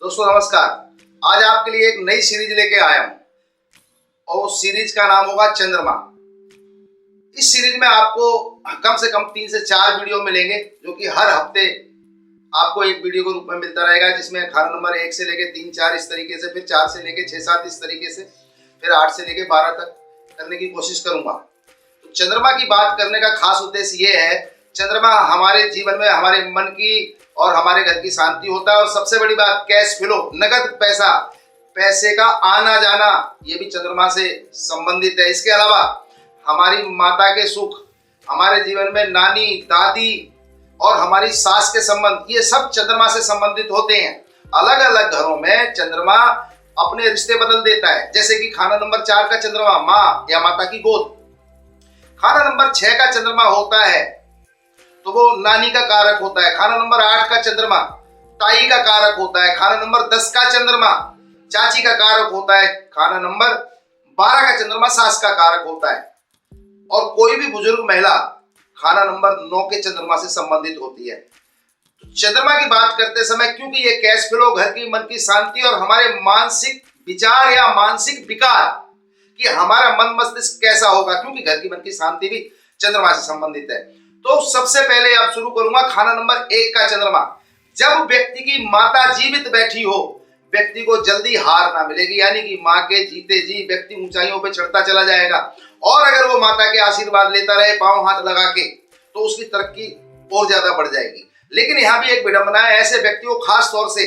दोस्तों नमस्कार। आज आपके लिए एक नई सीरीज लेके आया हूं और उस सीरीज का नाम होगा चंद्रमा। इस सीरीज में आपको कम से कम 3 से 4 वीडियो मिलेंगे जो कि हर हफ्ते आपको एक वीडियो के रूप में मिलता रहेगा, जिसमें खाना नंबर 1 से लेके 3 4 इस तरीके से, फिर 4 से लेके 6 7 इस तरीके से, फिर 8 से लेके 12 तक करने की कोशिश करूंगा। तो चंद्रमा की बात करने का खास उद्देश्य ये है, चंद्रमा हमारे जीवन में हमारे मन की और हमारे घर की शांति होता है। और सबसे बड़ी बात, कैश फ्लो, नगद पैसा, पैसे का आना जाना, ये भी चंद्रमा से संबंधित है। इसके अलावा हमारी माता के सुख, हमारे जीवन में नानी दादी और हमारी सास के संबंध, ये सब चंद्रमा से संबंधित होते हैं। अलग अलग घरों में चंद्रमा अपने रिश्ते बदल देता है। जैसे कि खाना नंबर 4 का चंद्रमा माँ या माता की गोद, खाना नंबर 6 का चंद्रमा होता है तो वो नानी का कारक होता है। खाना नंबर 8 का चंद्रमा ताई का कारक होता है। खाना नंबर 10 का चंद्रमा चाची का कारक होता है। खाना नंबर 12 का चंद्रमा सास का कारक होता है। और कोई भी बुजुर्ग महिला खाना नंबर 9 के चंद्रमा से संबंधित होती है। तो चंद्रमा की बात करते समय, क्योंकि ये कैश फ्लो, घर की मन की शांति और हमारे मानसिक विचार या मानसिक विकार कि हमारा मन मस्तिष्क कैसा होगा, क्योंकि घर की मन की शांति भी चंद्रमा से संबंधित है। तो सबसे पहले आप शुरू करूंगा खाना नंबर 1 का चंद्रमा। जब व्यक्ति की माता जीवित बैठी हो, व्यक्ति को जल्दी हार ना मिलेगी, यानी कि माँ के जीते जी व्यक्ति ऊंचाइयों पे चढ़ता चला जाएगा। और अगर वो माता के आशीर्वाद लेता रहे पांव हाथ लगा के, तो उसकी तरक्की और ज्यादा बढ़ जाएगी। लेकिन यहाँ भी एक विडंबना है, ऐसे व्यक्ति को खास तौर से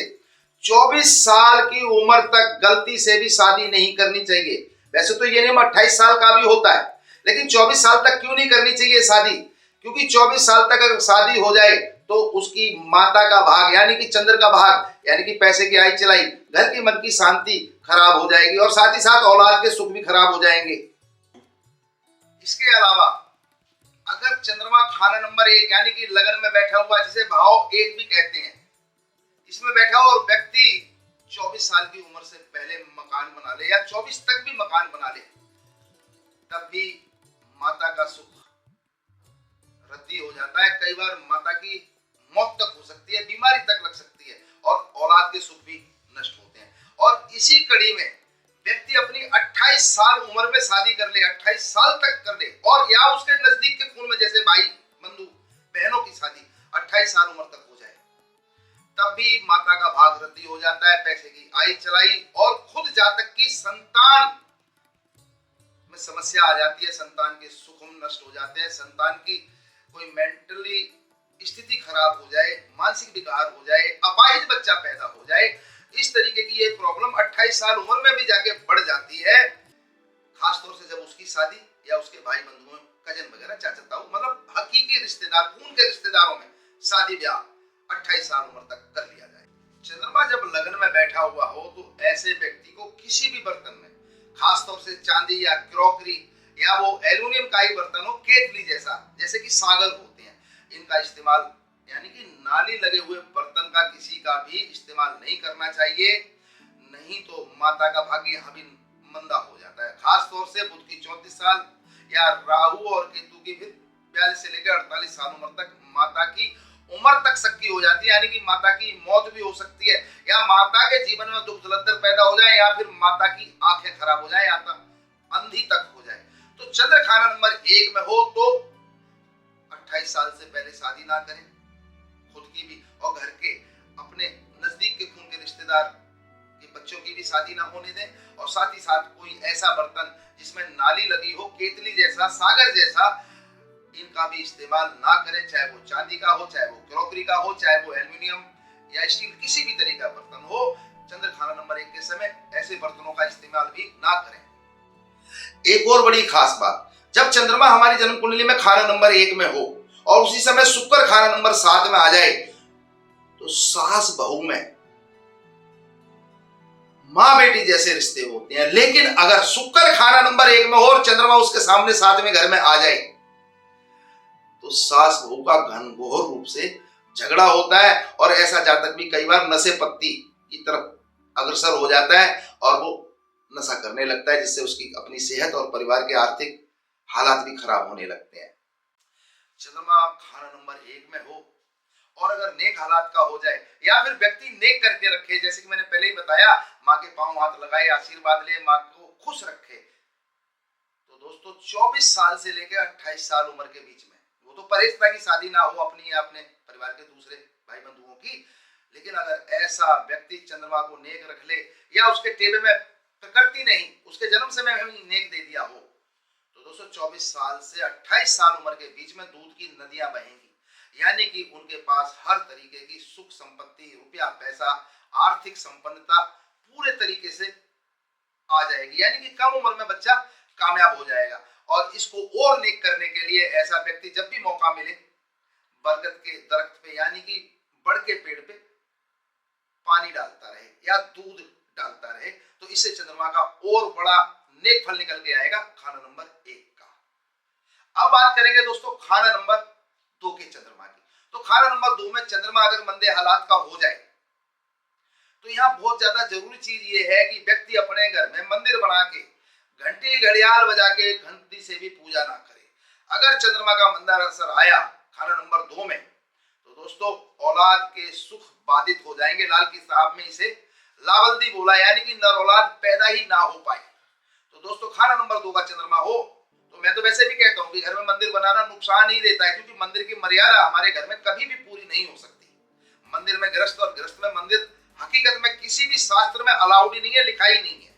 24 साल की उम्र तक गलती से भी शादी नहीं करनी चाहिए। वैसे तो ये नियम 28 साल का भी होता है, लेकिन 24 साल तक क्यों नहीं करनी चाहिए शादी? क्योंकि 24 साल तक अगर शादी हो जाए तो उसकी माता का भाग, यानी कि चंद्र का भाग, यानी कि पैसे की आई चलाई, घर की मन की शांति खराब हो जाएगी और साथ ही साथ औलाद के सुख भी खराब हो जाएंगे। इसके अलावा अगर चंद्रमा खाना नंबर 1 यानी कि लगन में बैठा हुआ, जिसे भाव 1 भी कहते हैं, इसमें बैठा हो और व्यक्ति 24 साल की उम्र से पहले मकान बना ले या 24 तक भी मकान बना ले, तब भी माता का सुख रद्दी हो जाता है। कई बार माता की मौत तक हो सकती है, बीमारी तक लग सकती है और औलाद के सुख भी नष्ट होते हैं। और इसी कड़ी में व्यक्ति अपनी 28 साल उम्र में शादी कर ले, 28 साल तक कर ले, और या उसके नजदीक के खून में जैसे भाई बंधु बहनों की शादी 28 साल उम्र तक हो जाए, तब भी माता का भाग रद्दी हो जाता है, पैसे की आई चलाई और खुद जातक की संतान में समस्या आ जाती है, संतान के सुख नष्ट हो जाते हैं, संतान की कोई मेंटली स्थिति खराब हो जाए, मानसिक विकार हो जाए, अपाहिज बच्चा पैदा हो जाए। इस तरीके की ये प्रॉब्लम 28 साल उम्र में भी जाके बढ़ जाती है, खासतौर से जब उसकी शादी या उसके भाई बंधुओं, कजन वगैरह, चाचा ताऊ, मतलब हकीकी रिश्तेदार, खून के रिश्तेदारों में शादी ब्याह 28 साल उम्र तक कर लिया जाए। चंद्रमा जब लगन में बैठा हुआ हो तो ऐसे व्यक्ति को किसी भी बर्तन में, खासतौर से चांदी या क्रॉकरी या वो एल्यूमिनियम का ही बर्तन हो, केतली जैसा, जैसे कि सागर होते हैं, इनका इस्तेमाल, यानी कि नाली लगे हुए बर्तन का किसी का भी इस्तेमाल नहीं करना चाहिए। नहीं तो माता का भाग्य यहाँ भी मंदा हो जाता है। खास तौर से बुध की 34 साल या राहु और केतु की भी 42 से लेकर 48 साल उम्र तक माता की उम्र तक सक्की हो जाती है, यानी कि माता की मौत भी हो सकती है, या माता के जीवन में दुख दलदल पैदा हो जाए, या फिर माता की आंखें खराब हो जाए, या अंधी तक हो जाए। तो चंद्र खाना नंबर 1 में हो तो 28 साल से पहले शादी ना करें, खुद की भी और घर के अपने नजदीक के खून के रिश्तेदार के बच्चों की भी शादी ना होने दें। और साथ ही साथ कोई ऐसा बर्तन जिसमें नाली लगी हो, केतली जैसा, सागर जैसा, इनका भी इस्तेमाल ना करें, चाहे वो चांदी का हो, चाहे वो क्रॉकरी का हो, चाहे वो एल्यूमिनियम या स्टील, किसी भी तरह का बर्तन हो। चंद्र खाना नंबर 1 के समय ऐसे बर्तनों का इस्तेमाल भी ना करें। एक और बड़ी खास बात, जब चंद्रमा हमारी जन्म कुंडली में खाना नंबर 1 में हो और उसी समय शुक्र खाना नंबर 7 में आ जाए, तो सास बहू में मां बेटी जैसे रिश्ते होते हैं। लेकिन अगर शुक्र खाना नंबर 1 में हो और चंद्रमा उसके सामने 7वें घर में आ जाए, तो सास बहू का घनघोर रूप से झगड़ा होता है और ऐसा जातक भी कई बार नशे पत्ती की तरफ अग्रसर हो जाता है और वो नशा करने लगता है, जिससे उसकी अपनी सेहत और परिवार के आर्थिक हालात भी खराब होने लगते हैं। चंद्रमा खाना नंबर 1 में हो और अगर नेक हालात का हो जाए या फिर व्यक्ति नेक करके रखे, जैसे कि मैंने पहले ही बताया, माँ के पांव हाथ लगाए, आशीर्वाद ले, माँ को खुश रखे, तो दोस्तों 24 साल से लेकर 28 साल उम्र के बीच में, वो तो परहेजता की शादी ना हो अपनी या अपने परिवार के दूसरे भाई बंधुओं की, लेकिन अगर ऐसा व्यक्ति चंद्रमा को नेक रख ले या उसके टेबे में प्रकृति नहीं उसके जन्म से में नेक दे दिया हो, तो दोस्तों 24 साल से 28 साल उम्र के बीच में दूध की नदियां बहेंगी, यानी कि उनके पास हर तरीके की सुख संपत्ति, रुपया पैसा, आर्थिक संपन्नता पूरे तरीके से आ जाएगी, यानी कि कम उम्र में बच्चा कामयाब हो जाएगा। और इसको और नेक करने के लिए ऐसा व्यक्ति जब भी मौका मिले बरगद के दरख्त पे यानी कि बड़ के पेड़ पे पानी डालता रहे या दूध डालता रहे, तो इससे चंद्रमा का और बड़ा नेक फल निकल के आएगा। खाना नंबर 1 का। अब बात करेंगे दोस्तों खाना नंबर 2 के चंद्रमा की। तो खाना नंबर 2 में चंद्रमा अगर मंदे हालात का हो जाए तो यहाँ बहुत ज्यादा जरूरी चीज ये है कि व्यक्ति अपने घर में मंदिर बना के घंटी घड़ियाल बजा के घंटी से भी पूजा ना करे। अगर चंद्रमा का मंदा असर आया खाना नंबर 2 में, तो दोस्तों औलाद के सुख बाधित हो जाएंगे। लाल की साहब में इसे लावल्दी बोला, यानी कि नर औलाद पैदा ही ना हो पाए। तो दोस्तों खाना नंबर 2 का चंद्रमा हो तो मैं तो वैसे भी कहता हूँ कि घर में मंदिर बनाना नुकसान ही देता है, क्योंकि मंदिर की मर्यादा हमारे घर में कभी भी पूरी नहीं हो सकती। मंदिर में गृहस्थ और गृहस्थ में मंदिर हकीकत में किसी भी शास्त्र में अलाउड ही नहीं है, लिखा ही नहीं है।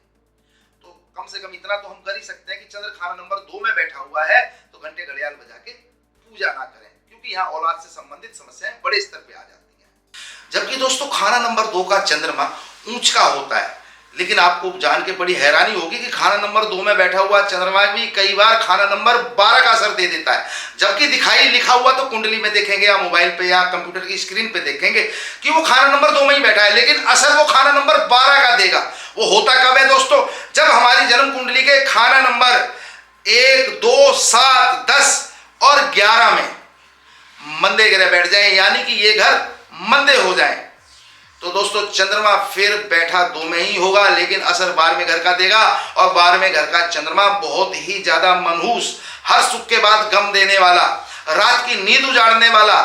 तो कम से कम इतना तो हम कर ही सकते हैं कि चंद्र खाना नंबर 2 में बैठा हुआ है तो घंटे घड़ियाल बजा के पूजा ना करें, क्योंकि यहाँ औलाद से संबंधित समस्याएं बड़े स्तर पे आ जाती हैं। जबकि दोस्तों खाना नंबर 2 का चंद्रमा ऊंच का होता है, लेकिन आपको जान के बड़ी हैरानी होगी कि खाना नंबर 2 में बैठा हुआ चंद्रमा भी कई बार खाना नंबर 12 का असर दे देता है। जबकि दिखाई लिखा हुआ तो कुंडली में देखेंगे या मोबाइल पे या कंप्यूटर की स्क्रीन पे देखेंगे कि वो खाना नंबर 2 में ही बैठा है, लेकिन असर वो खाना नंबर 12 का देगा। वो होता कब है दोस्तों? जब हमारी जन्म कुंडली के खाना नंबर 1, 2, 7, 10 और 11 में मंदे ग्रह बैठ जाए, यानी कि ये घर मंदे हो जाए, तो दोस्तों चंद्रमा फिर बैठा 2 में ही होगा, लेकिन असर 12वें घर का देगा। और 12वें घर का चंद्रमा बहुत ही ज्यादा मनहूस, हर सुख के बाद गम देने वाला, रात की नींद उजाड़ने वाला।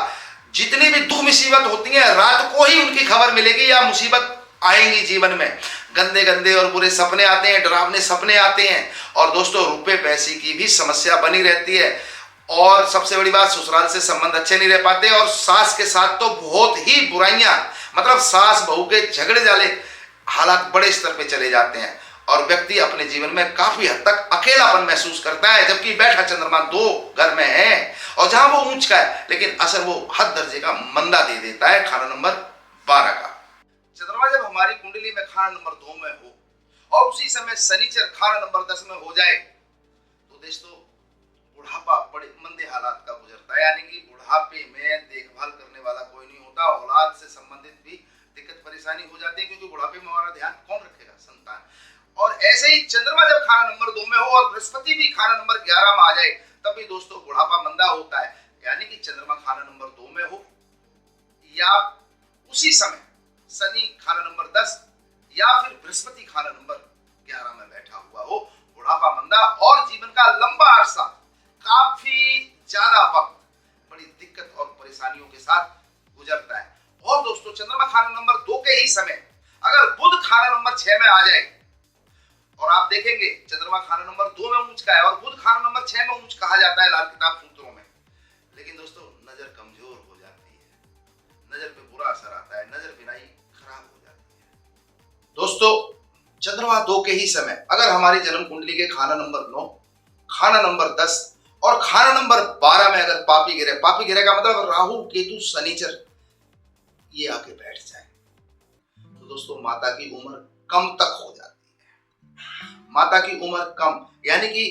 जितनी भी दुख मुसीबत होती है रात को ही उनकी खबर मिलेगी या मुसीबत आएंगी जीवन में। गंदे गंदे और बुरे सपने आते हैं, डरावने सपने आते हैं, और दोस्तों रुपए पैसे की भी समस्या बनी रहती है। और सबसे बड़ी बात, ससुराल से संबंध अच्छे नहीं रह पाते, और सास के साथ तो बहुत ही बुराइयां, मतलब सास बहू के झगड़े जाले हालात बड़े स्तर पे चले जाते हैं, और व्यक्ति अपने जीवन में काफी हद तक अकेलापन महसूस करता है। जबकि बैठा चंद्रमा 2 घर में है और जहां वो ऊंच का है, लेकिन असर वो हद दर्जे का मंदा दे देता है खाना नंबर 12 का। चंद्रमा जब हमारी कुंडली में खाना नंबर 2 में हो और उसी समय शनिचर खाना नंबर 10 में हो जाए, तो दोस्तों बुढ़ापा बड़े मंदे हालात का गुजरता है, यानी कि बुढ़ापे में देखभाल करने वाला कोई नहीं होता। औलाद से संबंधित भी दिक्कत परेशानी हो जाती है, क्योंकि बुढ़ापे में हमारा ध्यान कौन रखेगा? संतान। और ऐसे ही चंद्रमा जब खाना नंबर 2 में हो और बृहस्पति भी खाना नंबर 11 में आ जाए, तब भी दोस्तों बुढ़ापा मंदा होता है। यानी कि चंद्रमा खाना नंबर 2 में हो या उसी समय शनि खाना नंबर 10 या फिर बृहस्पति खाना नंबर 11 में बैठा हुआ हो, बुढ़ापा मंदा और जीवन का लंबा अरसा, काफी ज्यादा वक्त बड़ी दिक्कत और परेशानियों के साथ गुजरता है। और दोस्तों चंद्रमा खाना नंबर 2 के ही समय अगर बुध खाना नंबर 6 में आ जाए, और आप देखेंगे चंद्रमा खाना नंबर 2 में ऊंच का है और बुध खाना नंबर 6 में ऊंच कहा जाता है लाल किताब सूत्रों में, लेकिन दोस्तों नजर कमजोर हो जाती है, नजर पे बुरा असर आता है, नजर बिनाई खराब हो जाती है। दोस्तों चंद्रमा 2 के ही समय अगर हमारी जन्म कुंडली के खाना नंबर 9, खाना नंबर 10 और खाना नंबर 12 में अगर पापी गिरे का मतलब राहु केतु शनिचर ये आके बैठ जाए, तो दोस्तों माता की उम्र कम तक हो जाती है। माता की उम्र कम, यानी कि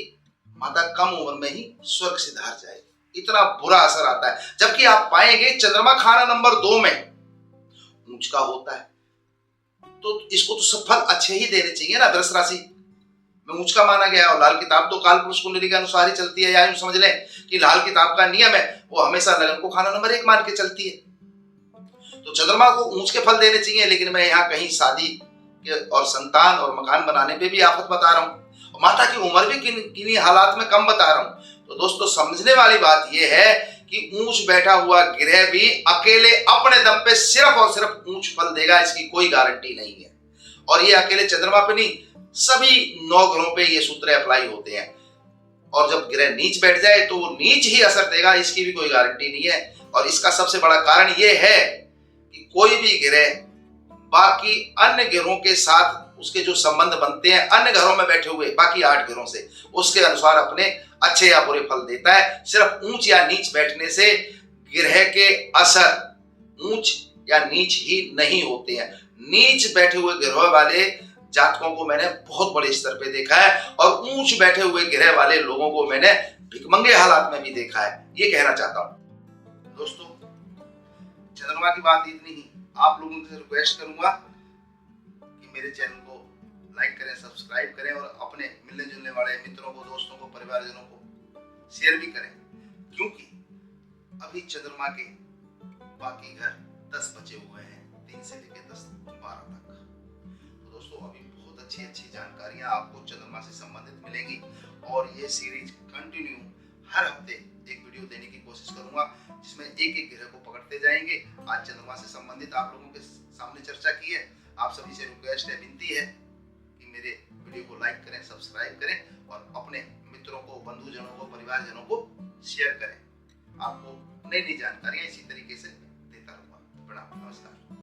माता कम उम्र में ही स्वर्ग से धार जाएगी, इतना बुरा असर आता है। जबकि आप पाएंगे चंद्रमा खाना नंबर 2 में ऊंच का होता है, तो इसको तो सब फल अच्छे ही देने चाहिए ना। वृष राशि में ऊंच का माना गया, और लाल किताब तो काल पुरुष कुंडली के अनुसार ही चलती है, या यूं समझ लें कि लाल किताब का नियम है वो हमेशा लगन को खाना नंबर 1 मान के चलती है। तो चंद्रमा को ऊंच के फल देने चाहिए, लेकिन मैं यहाँ कहीं शादी और संतान और मकान बनाने पे भी आफत बता रहा हूँ, माता की उम्र भी किन्हीं हालात में कम बता रहा हूँ। तो दोस्तों समझने वाली बात यह है कि ऊंच बैठा हुआ ग्रह भी अकेले अपने दम पे सिर्फ और सिर्फ ऊंच फल देगा, इसकी कोई गारंटी नहीं है। और ये अकेले चंद्रमा पे नहीं, सभी 9 ग्रहों पे ये सूत्र अप्लाई होते हैं। और जब ग्रह नीच बैठ जाए तो वो नीच ही असर देगा, इसकी भी कोई गारंटी नहीं है। और इसका सबसे बड़ा कारण ये है कि कोई भी ग्रह बाकी अन्य ग्रहों के साथ उसके जो संबंध बनते हैं अन्य ग्रहों में बैठे हुए बाकी 8 ग्रहों से, उसके अनुसार अपने अच्छे या बुरे फल देता है। सिर्फ ऊंच या नीच बैठने से ग्रह के असर ऊंच या नीच ही नहीं होते हैं। नीच बैठे हुए ग्रह वाले जातकों को मैंने बहुत बड़े स्तर पे देखा है और ऊंच बैठे हुए ग्रह वाले लोगों को मैंने भिखमंगे हालात में भी देखा है। ये कहना चाहता हूं दोस्तों, चंद्रमा की बात इतनी ही। आप लोगों से रिक्वेस्ट करूंगा कि मेरे चैनल को लाइक करें, सब्सक्राइब करें और अपने मिलने जुलने वाले मित्रों को, दोस्तों को, परिवारजनों को शेयर भी करें, क्योंकि अभी चंद्रमा के बाकी घर 10 बचे हुए हैं, 3 से लेकर 10-12 तक। तो दोस्तों अभी बहुत अच्छी जानकारियां आपको चंद्रमा से संबंधित मिलेंगी और ये सीरीज कंटिन्यू हर हफ्ते एक वीडियो देने की कोशिश करूंगा, जिसमें एक ग्रह को पकड़ते जाएंगे। आज चंद्रमा से संबंधित आप लोगों के सामने चर्चा की है। आप सभी से रिक्वेस्ट है, विनती है कि मेरे वीडियो को लाइक करें, सब्सक्राइब करें और अपने मित्रों को, बंधुजनों को, परिवारजनों को शेयर करें। आपको नई जानकारियां इसी तरीके से